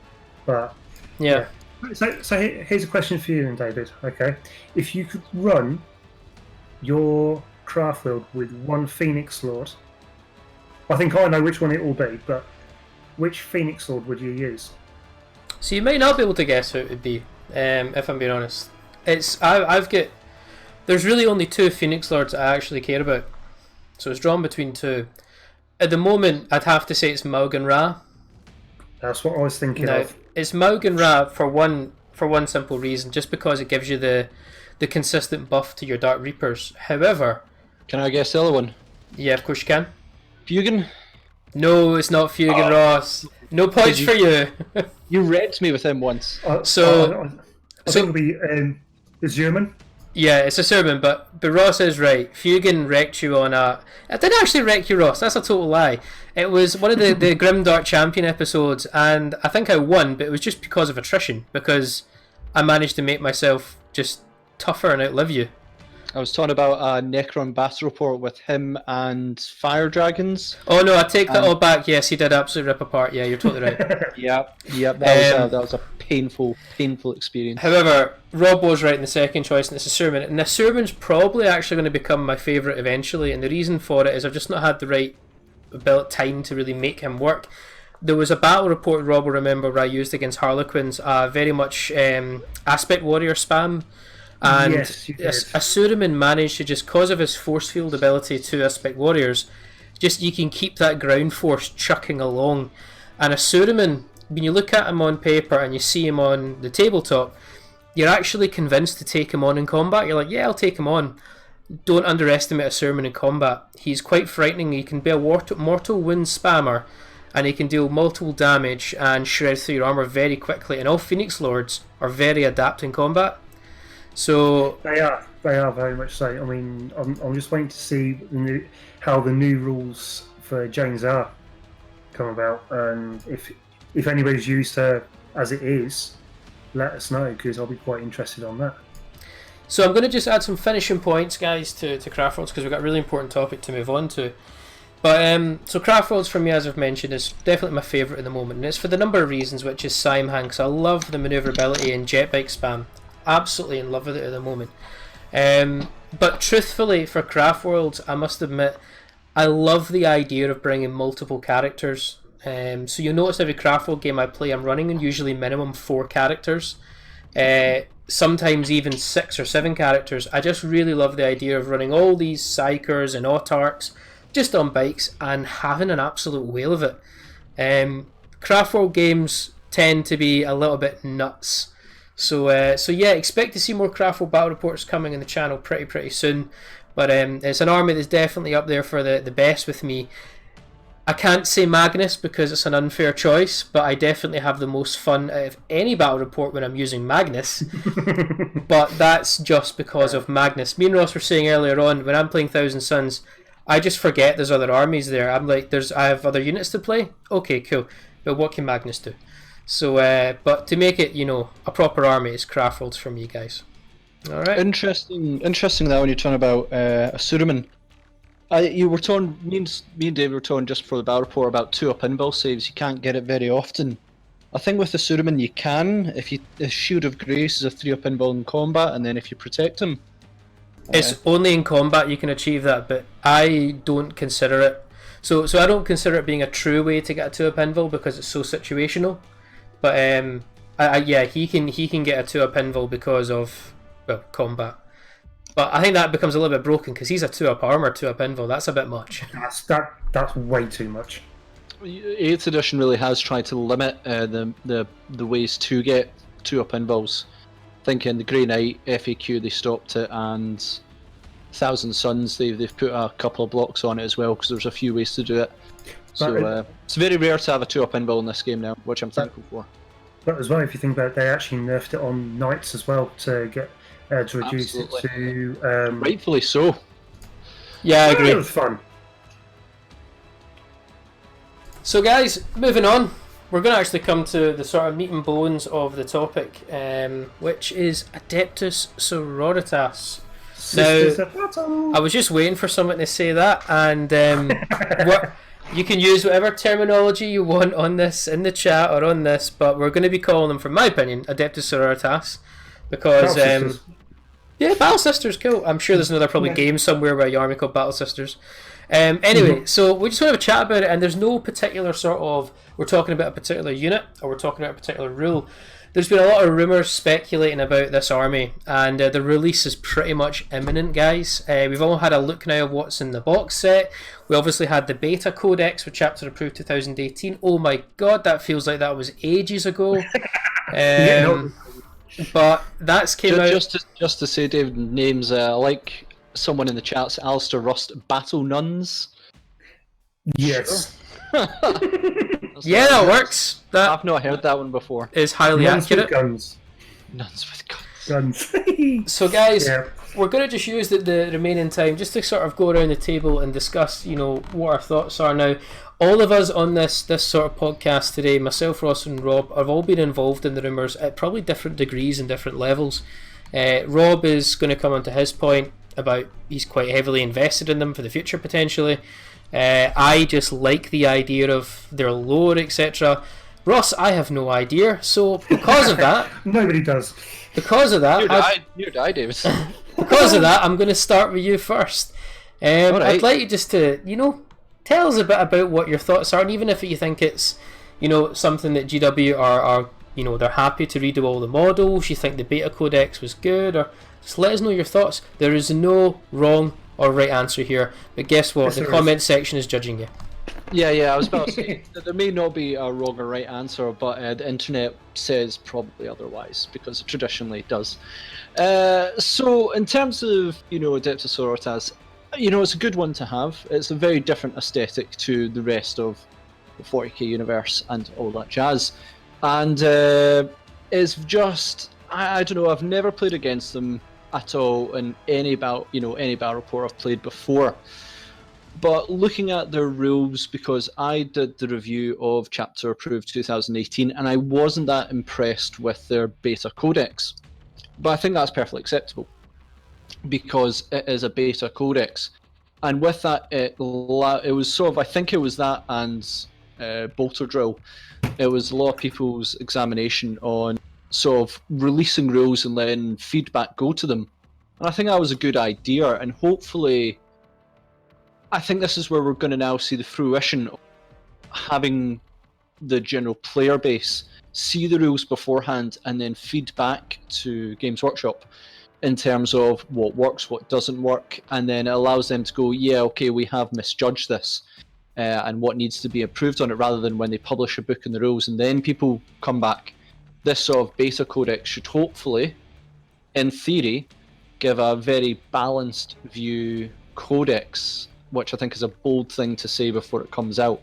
But yeah. So here's a question for you then, David. Okay, if you could run your Craftworld with one Phoenix Lord, I think I know which one it will be, but which Phoenix Lord would you use? So you might not be able to guess who it would be, if I'm being honest. There's really only 2 Phoenix Lords I actually care about, so it's drawn between 2. At the moment, I'd have to say it's Maug and Ra. That's what I was thinking of. It's Maug and Ra for one simple reason, just because it gives you the consistent buff to your Dark Reapers. However, can I guess the other one? Yeah, of course you can. Fugan? No, it's not Fugan, Ross. No points for you. You wrecked me with him once. I think it'll be the German. Yeah, it's a sermon, but Ross is right. Fugan wrecked you on a... I didn't actually wreck you, Ross. That's a total lie. It was one of the Grimdark Champion episodes, and I think I won, but it was just because of attrition, because I managed to make myself just tougher and outlive you. I was talking about a Necron battle report with him and Fire Dragons. Oh no, I take that all back. Yes, he did absolutely rip apart. Yeah, you're totally right. Yep. That was a painful experience. However, Rob was right in the second choice, and it's a sermon. And the sermon's probably actually going to become my favourite eventually, and the reason for it is I've just not had the right time to really make him work. there was a battle report Rob will remember where I used against Harlequins, very much aspect warrior spam, and Yes, you did. a Suramin managed to just, cause of his force field ability to aspect warriors, just you can keep that ground force chucking along, and a Suramin, when you look at him on paper and you see him on the tabletop, you're actually convinced to take him on in combat. You're like, yeah, I'll take him on. Don't underestimate a Suramin in combat. He's quite frightening. He can be a mortal wound spammer, and he can deal multiple damage and shred through your armor very quickly. And all Phoenix Lords are very adept in combat. So They are very much so. I mean, I'm just waiting to see how the new rules for Jane's are come about, and if anybody's used her as it is, let us know, because I'll be quite interested on that. So I'm going to just add some finishing points, guys, to Craft Worlds, because we've got a really important topic to move on to. But so Craft Worlds for me, as I've mentioned, is definitely my favourite at the moment, and it's for the number of reasons, which is Sime Hanks. I love the manoeuvrability and jet bike spam. Absolutely in love with it at the moment. But truthfully, for Craft Worlds, I must admit, I love the idea of bringing multiple characters. So you'll notice every Craft World game I play, I'm running in usually minimum 4 characters. Sometimes even 6 or 7 characters. I just really love the idea of running all these Psychers and Autarchs just on bikes and having an absolute whale of it. Craft World games tend to be a little bit nuts. So yeah, expect to see more Craft World battle reports coming in the channel pretty soon. But it's an army that's definitely up there for the best with me. I can't say Magnus because it's an unfair choice, but I definitely have the most fun out of any battle report when I'm using Magnus. But that's just because of Magnus. Me and Ross were saying earlier on, when I'm playing Thousand Suns, I just forget there's other armies there. I'm like, I have other units to play? Okay, cool. But what can Magnus do? So, but to make it, a proper army is Craft Worlds from you guys. Alright. Interesting that when you're talking about a Suramin. You were talking, me and Dave were talking just for the battle report about 2-up invul saves. You can't get it very often. I think with the Suramin you can, if the Shield of Grace is a 3-up invul in combat, and then if you protect him. It's only in combat you can achieve that, but I don't consider it. So I don't consider it being a true way to get a 2-up invul because it's so situational. But yeah, he can get a 2-up invul because of combat. But I think that becomes a little bit broken because he's a 2-up armor, 2-up invul. That's a bit much. That's way too much. 8th edition really has tried to limit the ways to get 2-up invuls. I think in the Grey Knight FAQ they stopped it, and Thousand Suns they've put a couple of blocks on it as well because there's a few ways to do it. So it's very rare to have a 2-up invul in this game now, which I'm thankful for. But as well, if you think about it, they actually nerfed it on Knights as well to get to reduce Absolutely. it to. Rightfully so. Yeah, I agree. It was fun. So guys, moving on, we're going to actually come to the sort of meat and bones of the topic, which is Adeptus Sororitas. Now, I was just waiting for someone to say that, and you can use whatever terminology you want on this in the chat or on this, but we're going to be calling them, from my opinion, Adeptus Sororitas, because yeah, Battle Sisters, cool. I'm sure there's another probably game somewhere where you army called Battle Sisters. Anyway, so we just want to have a chat about it, and there's no particular sort of, we're talking about a particular unit or we're talking about a particular rule. There's been a lot of rumours speculating about this army, and the release is pretty much imminent, guys. We've all had a look now of what's in the box set. We obviously had the beta codex for Chapter Approved 2018. Oh my god, that feels like that was ages ago. But that's came out. Just to say, David, names like someone in the chat's Alistair Rust Battle Nuns. Yes. Yeah, that works. I've not heard that one before. Is highly Nuns accurate. with guns. Nuns with guns. Guns. So guys, Yeah. we're going to just use the remaining time just to sort of go around the table and discuss, what our thoughts are now. All of us on this sort of podcast today, myself, Ross and Rob, have all been involved in the rumours at probably different degrees and different levels. Rob is going to come onto his point about he's quite heavily invested in them for the future potentially. I just like the idea of their lore, etc. Ross, I have no idea, so because of that... Nobody does. Because of that... Neither do I, David. Because of that, I'm going to start with you first. I'd like you just to, tell us a bit about what your thoughts are, and even if you think it's, something that GW are they're happy to redo all the models? You think the beta codex was good? Or just let us know your thoughts. There is no wrong or right answer here, but guess what? The comment section is judging you. Yeah, I was about to say that there may not be a wrong or right answer, but the internet says probably otherwise, because it traditionally does. So in terms of, Adeptus Sororitas, it's a good one to have. It's a very different aesthetic to the rest of the 40k universe and all that jazz. And it's just, I don't know, I've never played against them at all in any battle report I've played before. But looking at their rules, because I did the review of Chapter Approved 2018, and I wasn't that impressed with their beta codex. But I think that's perfectly acceptable, because it is a beta codex. And with that, it was sort of, I think it was that and Bolter Drill. It was a lot of people's examination on sort of releasing rules and letting feedback go to them. And I think that was a good idea, and hopefully I think this is where we're going to now see the fruition of having the general player base see the rules beforehand and then feed back to Games Workshop in terms of what works, what doesn't work, and then it allows them to go, yeah, okay, we have misjudged this and what needs to be improved on it, rather than when they publish a book in the rules and then people come back. This sort of beta codex should hopefully, in theory, give a very balanced view codex, which I think is a bold thing to say before it comes out.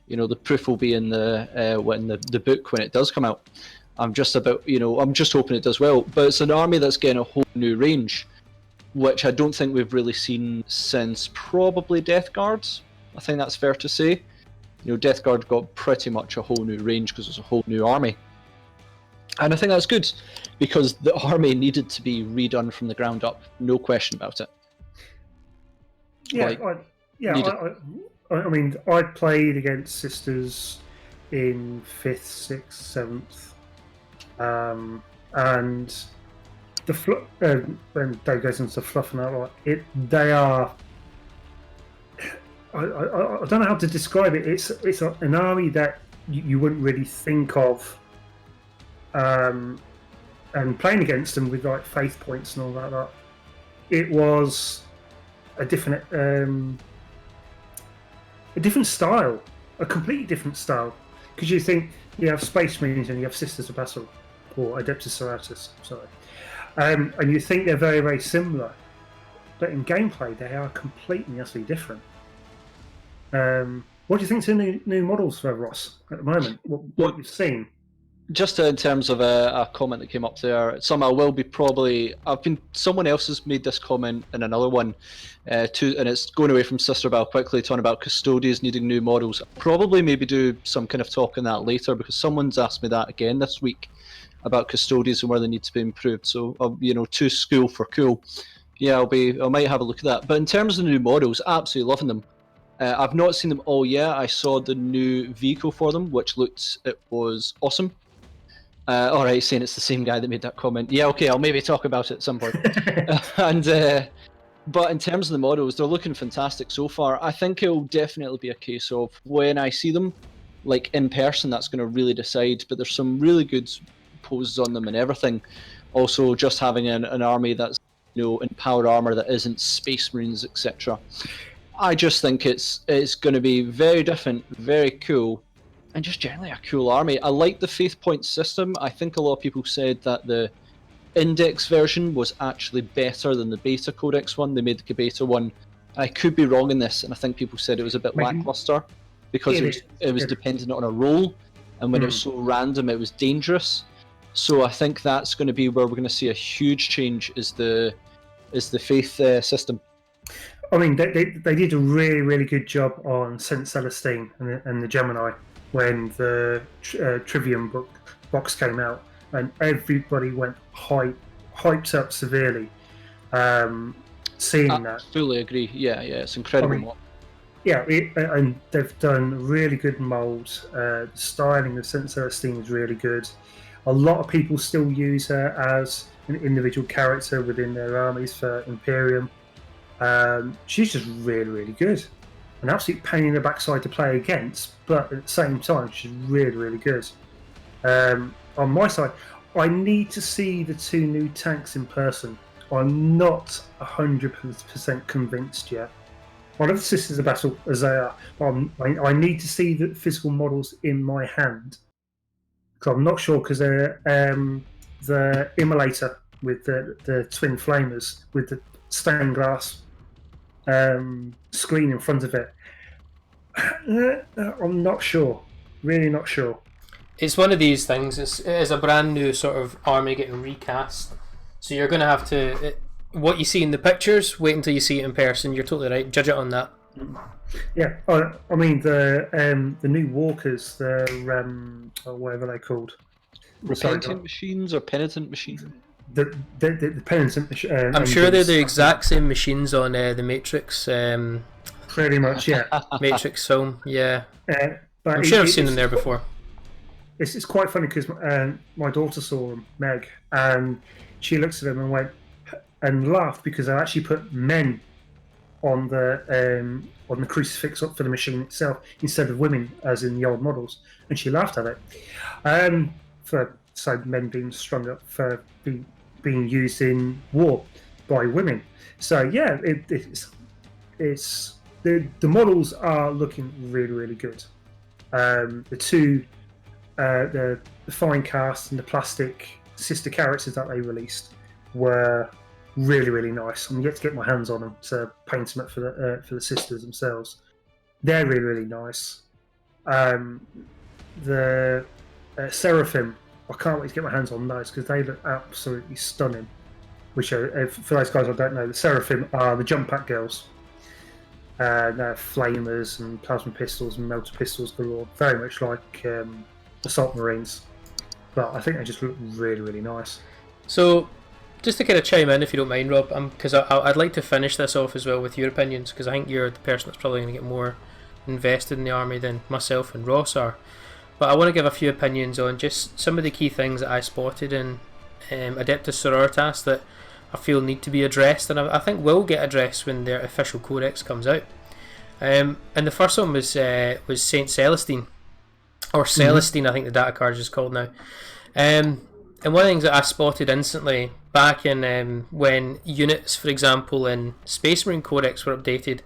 The proof will be in the book when it does come out. I'm just hoping it does well. But it's an army that's getting a whole new range, which I don't think we've really seen since probably Death Guards. I think that's fair to say. Death Guard got pretty much a whole new range because it's a whole new army. And I think that's good, because the army needed to be redone from the ground up, no question about it. I mean, I played against Sisters in 5th, 6th, 7th, and the when Dave goes into the fluff and that, they are. I don't know how to describe it. It's an army that you wouldn't really think of, and playing against them with like faith points and all that. It was a different style, a completely different style. Because you think you have Space Marines and you have Sisters of Battle, or Adeptus Sororitas, sorry, and you think they're very, very similar, but in gameplay they are completely, utterly different. What do you think of the new models for Ross at the moment? What you've seen? Just in terms of a comment that came up there, someone else has made this comment in another one, and it's going away from Sister Bell quickly, talking about Custodians needing new models. I'll probably maybe do some kind of talk on that later, because someone's asked me that again this week about Custodians and where they need to be improved. So, to school for cool. Yeah, I might have a look at that. But in terms of the new models, absolutely loving them. I've not seen them all yet. I saw the new vehicle for them, which was awesome. Alright, saying it's the same guy that made that comment. Yeah, okay, I'll maybe talk about it at some point. But in terms of the models, they're looking fantastic so far. I think it'll definitely be a case of when I see them, like in person, that's going to really decide. But there's some really good poses on them and everything. Also, just having an army that's in power armor that isn't Space Marines, etc. I just think it's going to be very different, very cool. And just generally a cool army. I like the faith point system. I think a lot of people said that the index version was actually better than the beta codex one. They made the beta one. I could be wrong in this, and I think people said it was a bit lackluster because it was dependent on a roll, and when it was so random, it was dangerous. So I think that's going to be where we're going to see a huge change. Is the faith system. I mean, they did a really, really good job on Saint Celestine and the Gemini when the Trivium box came out, and everybody went hyped up severely. Seeing that, fully agree. Yeah, it's incredible. I mean, and they've done really good molds. The styling of Saint Celestine is really good. A lot of people still use her as an individual character within their armies for Imperium. She's just really, really good. an absolute pain in the backside to play against, but at the same time, she's really, really good. On my side, I need to see the 2 new tanks in person. I'm not 100% convinced yet. I love the Sisters of Battle as they are. I need to see the physical models in my hand. Because I'm not sure, because they're the Immolator with the twin flamers with the stained glass screen in front of it. I'm not sure. Really not sure. It's one of these things. It is a brand new sort of army getting recast. So you're going to have to... what you see in the pictures, wait until you see it in person. You're totally right. Judge it on that. Yeah, I mean the new walkers, the whatever they're called. Repentant machines or penitent machines? The penitent machine. I'm sure they're the exact same machines on the Matrix. Pretty much, yeah. Matrix film, yeah. But I'm sure I've seen them there before. It's quite funny because my daughter saw them, Meg, and she looked at them and went and laughed because they actually put men on the crucifix up for the machine itself instead of women, as in the old models, and she laughed at it. So men being strung up for being used in war by women. So yeah, it's the models are looking really, really good. The 2 the fine cast and the plastic sister characters that they released were really, really nice. I'm yet to get my hands on them to paint them up for the sisters themselves. They're really, really nice. The Seraphim, I can't wait to get my hands on those because they look absolutely stunning. Which are, for those guys I don't know, the Seraphim are the jump pack girls. They're flamers and plasma pistols and melter pistols galore, very much like assault marines. But I think they just look really, really nice. So, just to kind of chime in, if you don't mind, Rob, because I'd like to finish this off as well with your opinions, because I think you're the person that's probably going to get more invested in the army than myself and Ross are. But I want to give a few opinions on just some of the key things that I spotted in Adeptus Sororitas that I feel need to be addressed, and I think will get addressed when their official codex comes out. And the first one was Saint Celestine, or Celestine, I think the data card is called now. And one of the things that I spotted instantly back in when units, for example, in Space Marine Codex were updated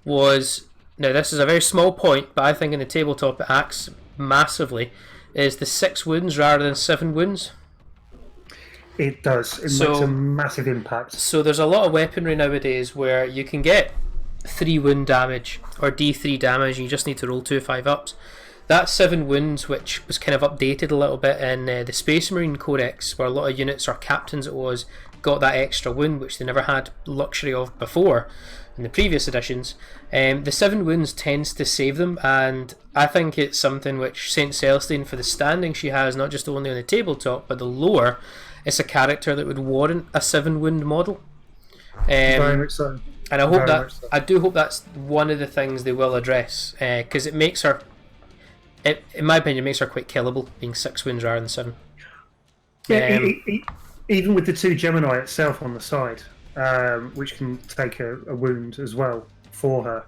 was, now this is a very small point, but I think in the tabletop it acts massively, is the 6 wounds rather than 7 wounds. It does. It makes a massive impact. So there's a lot of weaponry nowadays where you can get 3 wound damage or D3 damage and you just need to roll 2 5-ups. That 7 wounds, which was kind of updated a little bit in the Space Marine Codex, where a lot of units or captains it was, got that extra wound, which they never had luxury of before in the previous editions. The 7 wounds tends to save them, and I think it's something which Saint Celestine, for the standing she has, not just only on the tabletop, but the lore, it's a character that would warrant a 7 wound model. Very much so. And I do hope that's one of the things they will address, because it makes her, in my opinion, it makes her quite killable, being 6 wounds rather than 7. Yeah, even with the 2 Gemini itself on the side, which can take a wound as well for her,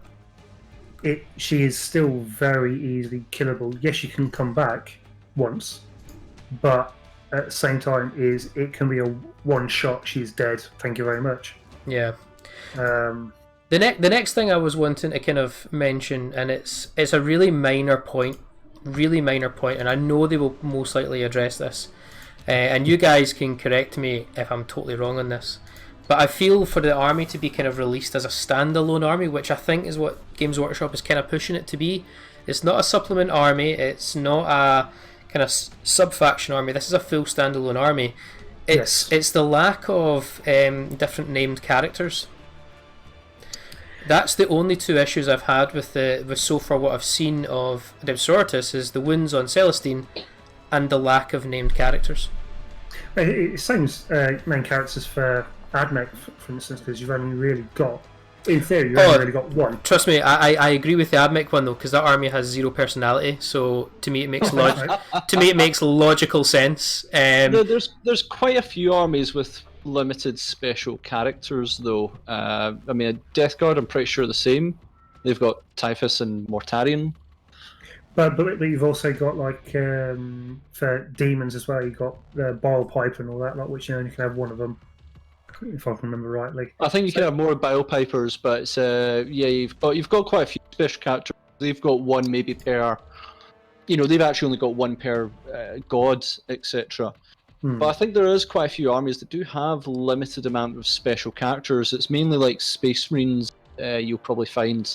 she is still very easily killable. Yes, she can come back once, but at the same time, it can be a one shot. She's dead. Thank you very much. Yeah. The next thing I was wanting to kind of mention, and it's a really minor point, and I know they will most likely address this, and you guys can correct me if I'm totally wrong on this, but I feel for the army to be kind of released as a standalone army, which I think is what Games Workshop is kind of pushing it to be. It's not a supplement army, it's not a kind of sub-faction army, this is a full standalone army. It's the lack of different named characters. That's the only 2 issues I've had with so far what I've seen of Adeptus Sororitas, is the wounds on Celestine and the lack of named characters. It seems main characters for Admech, for instance, because you've only really got, in theory, you've only really got 1. Trust me, I agree with the Admech one though, because that army has 0 personality. So to me, it makes logical sense. There's quite a few armies with limited special characters though. I mean, Death Guard, I'm pretty sure the same. They've got Typhus and Mortarion. But you've also got like for demons as well. You've got the bile pipe and all that, like which you only can have one of them, if I can remember rightly. I think you can have more bile pipers, but it's, yeah, you've got quite a few special characters. They've got one maybe per, they've actually only got one per god, etc. But I think there is quite a few armies that do have limited amount of special characters. It's mainly like Space Marines. You'll probably find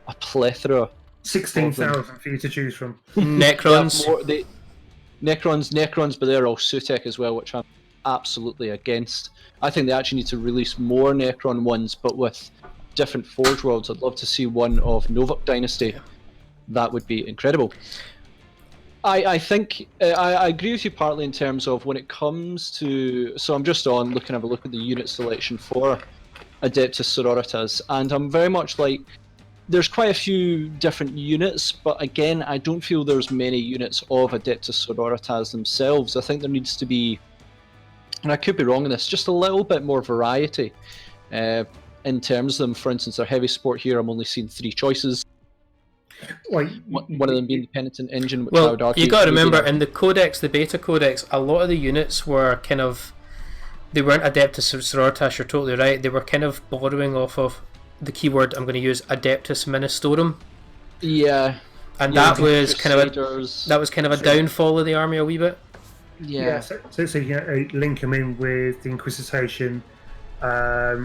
a plethora. 16,000 for you to choose from. Necrons. Necrons, but they're all Sutek as well, which I'm absolutely against. I think they actually need to release more Necron ones, but with different Forge Worlds. I'd love to see one of Novuk Dynasty. That would be incredible. I think I agree with you partly in terms of when it comes to. So I'm just on looking, have a look at the unit selection for Adeptus Sororitas, and I'm very much like, there's quite a few different units, but again, I don't feel there's many units of Adeptus Sororitas themselves. I think there needs to be, and I could be wrong in this, just a little bit more variety in terms of them. For instance, our heavy support here, I'm only seeing 3 choices. Like, one of them being the Penitent Engine, which I Well, would argue. you got to remember, in the Codex, the Beta Codex, a lot of the units were kind of, they weren't Adeptus Sororitas, you're totally right. They were kind of borrowing off of the keyword I'm going to use, Adeptus Ministorum. Yeah. And Yeah, that was kind of a downfall of the army a wee bit. Yeah. So you link them in with the Inquisition,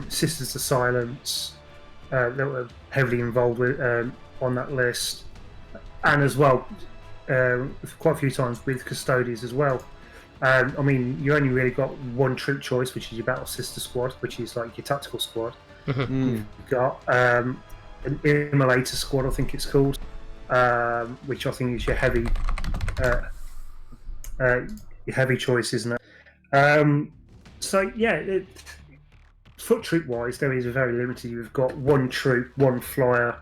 Sisters of Silence, that were heavily involved with on that list, and as well quite a few times with Custodians as well. I mean, you only really got one troop choice, which is your Battle Sister Squad, which is like your tactical squad. You've got an Immolator Squad, I think it's called, which I think is your heavy choice, isn't it? So yeah, foot troop wise, there is very limited. You've got one troop, one flyer,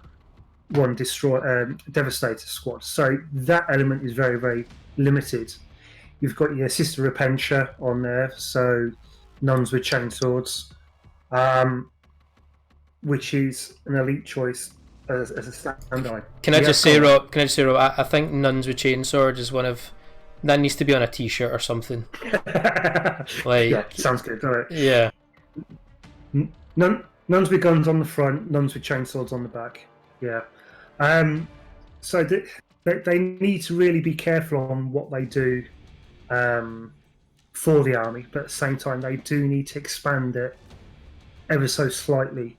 one Devastator Squad. So that element is very, very limited. You've got your Sister Repentia on there, so nuns with chainswords, which is an elite choice as a stand-by. Can I just say, Rob? I think nuns with chainswords is one of that needs to be on a T-shirt or something. Like, yeah, sounds good, doesn't it? Yeah. Nuns with guns on the front, nuns with chainswords on the back. Yeah. So they need to really be careful on what they do for the army, but at the same time, they do need to expand it ever so slightly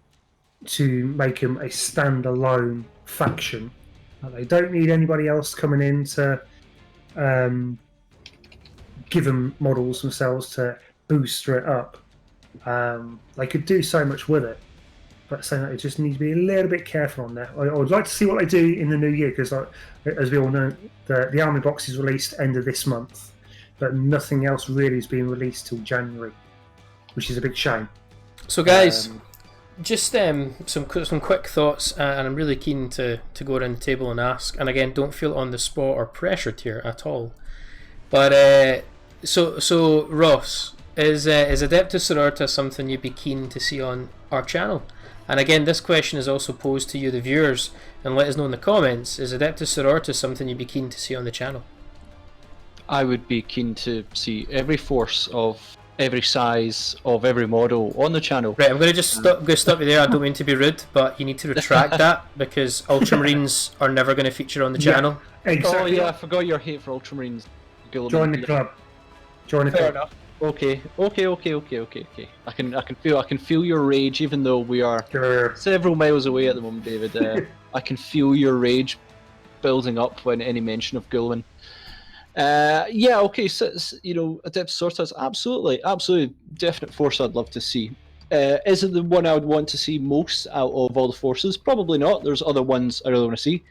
to make them a standalone faction. They don't need anybody else coming in to give them models themselves to booster it up. They could do so much with it, but saying that, it just needs to be a little bit careful on that. I would like to see what they do in the new year, because as we all know, the army box is released end of this month, but nothing else really is being released till January, which is a big shame. So guys, just some quick thoughts, and I'm really keen to go around the table and ask, and again, don't feel on the spot or pressured here at all. But so Ross, is Adeptus Sororitas something you'd be keen to see on our channel? And again, this question is also posed to you, the viewers, and let us know in the comments, is Adeptus Sororitas something you'd be keen to see on the channel? I would be keen to see every force of every size of every model on the channel. Right, I'm going to just stop you there. I don't mean to be rude, but you need to retract that, because Ultramarines are never going to feature on the channel. Exactly. Oh yeah, I forgot your hate for Ultramarines. Join the club. Join the Fair club. enough. Okay. I can feel your rage, even though we are several miles away at the moment, David. I can feel your rage building up when any mention of Gulwin. Yeah, okay, so Adeptus Sororitas, absolutely, definite force I'd love to see. Is it the one I would want to see most out of all the forces? Probably not. There's other ones I really want to see.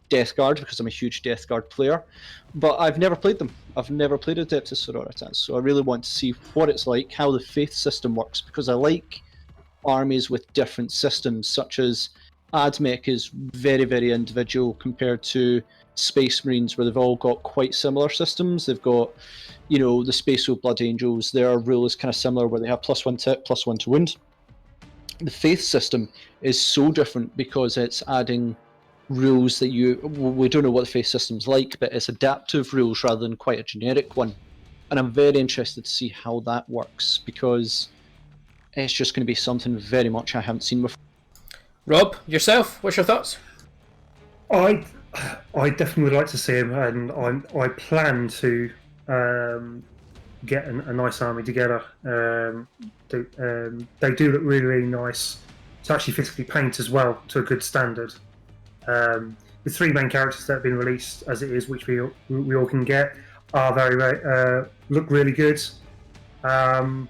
Death Guard, because I'm a huge Death Guard player, but I've never played them. I've never played Adeptus Sororitas, so I really want to see what it's like, how the faith system works, because I like armies with different systems, such as AdMech is very, very individual compared to Space Marines, where they've all got quite similar systems. They've got, the Space Blood Angels, their rule is kind of similar, where they have +1 to hit, +1 to wound. the faith system is so different because it's adding rules that we don't know what the faith system's like, but it's adaptive rules rather than quite a generic one. And I'm very interested to see how that works, because it's just going to be something very much I haven't seen before. Rob, yourself, what's your thoughts? I definitely would like to see him, and I plan to get a nice army together. They do look really, really nice. It's actually physically paint as well to a good standard. The three main characters that have been released as it is, which we all can get, are very look really good. And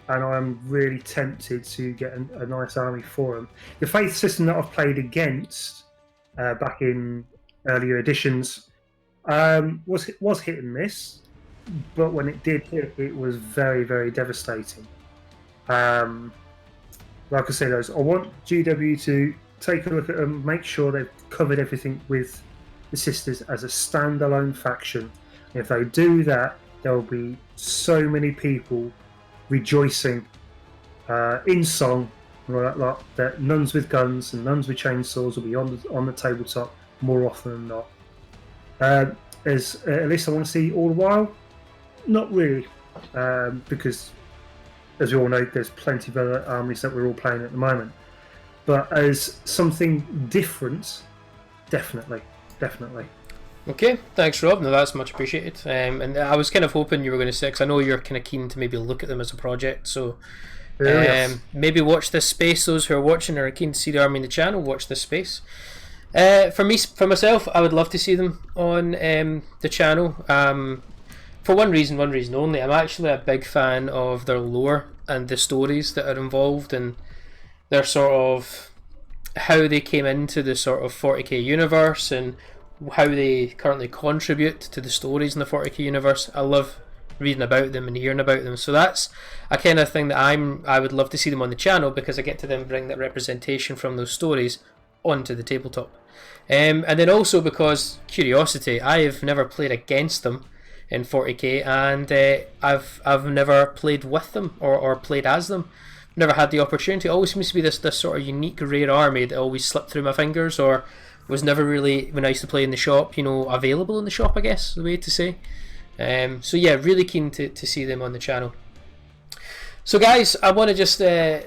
I'm really tempted to get a nice army for them. The faith system that I've played against back in earlier editions was hit and miss, but when it did hit, it was very, very devastating. Like I said, I want GW to take a look at them, make sure they've covered everything with the Sisters as a standalone faction. And if they do that, there will be so many people rejoicing in song that nuns with guns and nuns with chainsaws will be on the tabletop more often than not. As at least I want to see all the while, not really, because as we all know, there's plenty of other armies that we're all playing at the moment. But as something different, definitely. Okay, thanks, Rob. No, that's much appreciated. And I was kind of hoping you were going to say, because I know you're kind of keen to maybe look at them as a project, so Yes. maybe watch this space. Those who are watching are keen to see the army in the channel, watch this space. For myself, I would love to see them on the channel. For one reason only. I'm actually a big fan of their lore and the stories that are involved, and their sort of how they came into the sort of 40k universe and how they currently contribute to the stories in the 40k universe. I love reading about them and hearing about them, so that's a kind of thing that I would love to see them on the channel, because I get to then bring that representation from those stories onto the tabletop. And then also because curiosity, I have never played against them in 40k, and I've never played with them or played as them. Never had the opportunity. It always seems to be this sort of unique, rare army that always slipped through my fingers, or was never really, when I used to play in the shop, available in the shop, I guess, the way to say. So yeah, really keen to see them on the channel. So guys, I want to just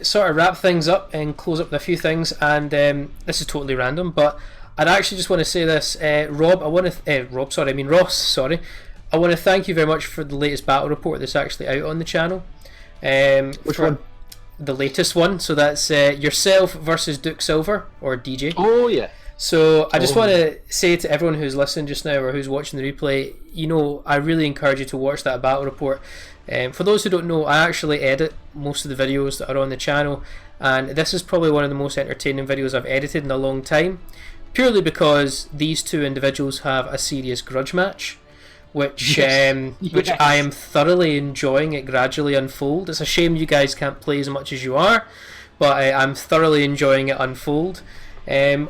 sort of wrap things up and close up with a few things, and this is totally random, but I'd actually just want to say this, Ross, sorry. I want to thank you very much for the latest battle report that's actually out on the channel. Which one? The latest one. So that's yourself versus Duke Silver, or DJ. Oh yeah. So I just want to say to everyone who's listening just now or who's watching the replay, I really encourage you to watch that battle report. For those who don't know, I actually edit most of the videos that are on the channel, and this is probably one of the most entertaining videos I've edited in a long time, purely because these two individuals have a serious grudge match, which Yes. I am thoroughly enjoying it gradually unfold. It's a shame you guys can't play as much as you are, but I'm thoroughly enjoying it unfold.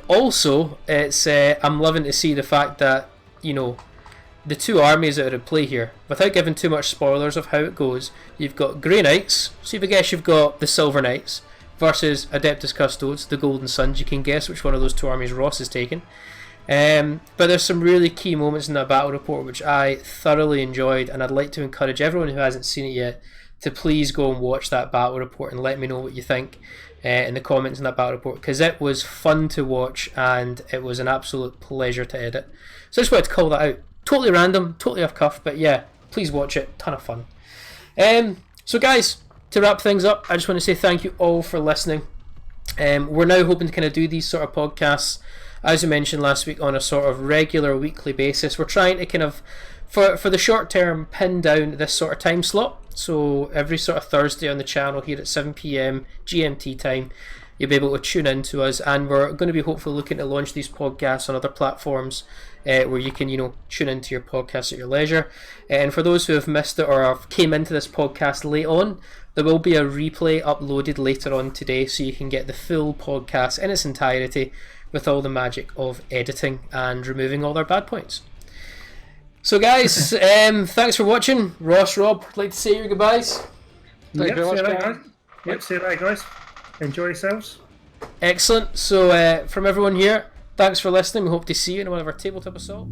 Also, it's I'm loving to see the fact that the two armies that are at play here, without giving too much spoilers of how it goes. You've got Grey Knights, so I guess you've got the Silver Knights versus Adeptus Custodes, the Golden Suns. You can guess which one of those two armies Ross has taken. But there's some really key moments in that battle report which I thoroughly enjoyed, and I'd like to encourage everyone who hasn't seen it yet to please go and watch that battle report and let me know what you think in the comments in that battle report, because it was fun to watch and it was an absolute pleasure to edit. So I just wanted to call that out. Totally random, totally off cuff, but yeah, please watch it. Ton of fun. So guys, to wrap things up, I just want to say thank you all for listening. We're now hoping to kind of do these sort of podcasts, as we mentioned last week, on a sort of regular weekly basis. We're trying to kind of, for the short term, pin down this sort of time slot. So every sort of Thursday on the channel here at 7 PM GMT time, you'll be able to tune in to us, and we're going to be hopefully looking to launch these podcasts on other platforms where you can tune into your podcast at your leisure. And for those who have missed it or came into this podcast late on, there will be a replay uploaded later on today, so you can get the full podcast in its entirety with all the magic of editing and removing all their bad points. So guys, thanks for watching. Ross, Rob, I'd like to say your goodbyes. Thank you very much, see you later, guys. enjoy yourselves. Excellent. So from everyone here, thanks for listening. We hope to see you in one of our Tabletop Assault.